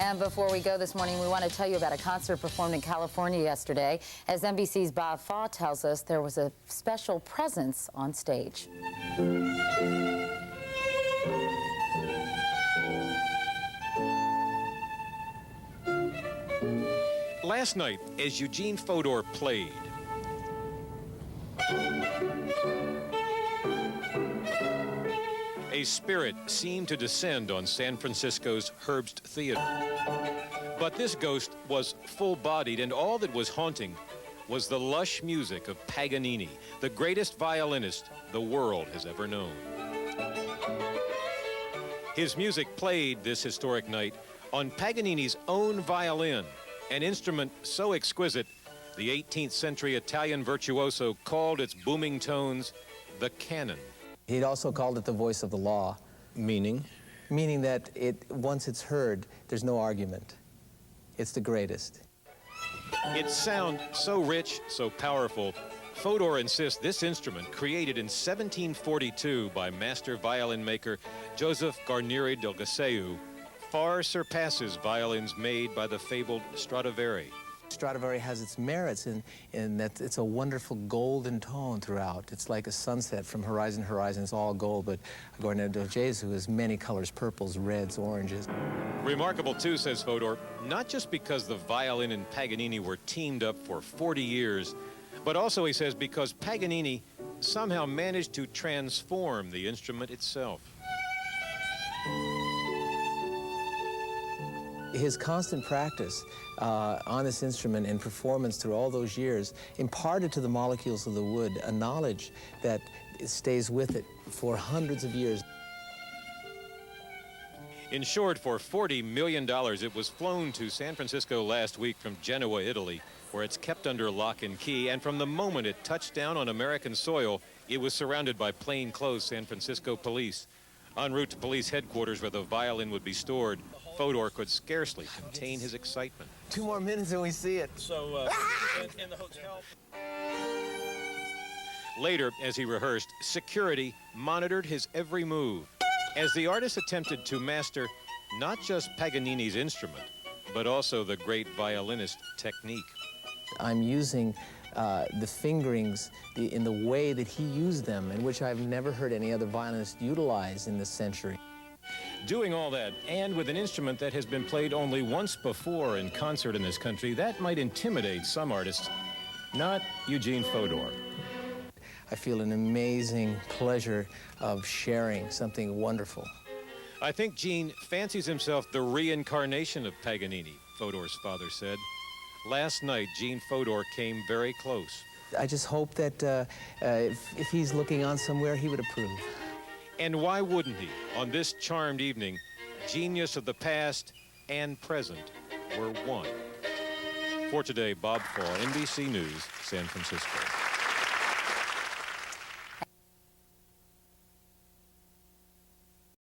And before we go this morning, we want to tell you about a concert performed in California yesterday. As NBC's Bob Faw tells us, there was a special presence on stage. Last night, as Eugene Fodor played, a spirit seemed to descend on San Francisco's Herbst Theater. But this ghost was full-bodied, and all that was haunting was the lush music of Paganini, the greatest violinist the world has ever known. His music played this historic night on Paganini's own violin, an instrument so exquisite, the 18th century Italian virtuoso called its booming tones the canon. He'd also called it the voice of the law. Meaning? Meaning that once it's heard, there's no argument. It's the greatest. Its sound so rich, so powerful, Fodor insists this instrument, created in 1742 by master violin maker Joseph Guarnerius del Gaseu, far surpasses violins made by the fabled Stradivari. Stradivari has its merits in that it's a wonderful golden tone throughout. It's like a sunset from horizon to horizon. It's all gold, but Guarnerius del Gaseu has many colors, purples, reds, oranges. Remarkable, too, says Fodor, not just because the violin and Paganini were teamed up for 40 years, but also, he says, because Paganini somehow managed to transform the instrument itself. His constant practice on this instrument and performance through all those years imparted to the molecules of the wood a knowledge that stays with it for hundreds of years. In short, for $40 million, it was flown to San Francisco last week from Genoa, Italy, where it's kept under lock and key, and from the moment it touched down on American soil, it was surrounded by plainclothes San Francisco police. En route to police headquarters where the violin would be stored, Fodor could scarcely contain his excitement. 2 more minutes and we see it. So, in the hotel. Later, as he rehearsed, security monitored his every move as the artist attempted to master not just Paganini's instrument, but also the great violinist's technique. I'm using the fingerings in the way that he used them, in which I've never heard any other violinist utilize in this century. Doing all that, and with an instrument that has been played only once before in concert in this country, that might intimidate some artists. Not Eugene Fodor. I feel an amazing pleasure of sharing something wonderful. I think Gene fancies himself the reincarnation of Paganini, Fodor's father said. Last night, Gene Fodor came very close. I just hope that if he's looking on somewhere, he would approve. And why wouldn't he? On this charmed evening, genius of the past and present were one. For today, Bob Faw, NBC News, San Francisco.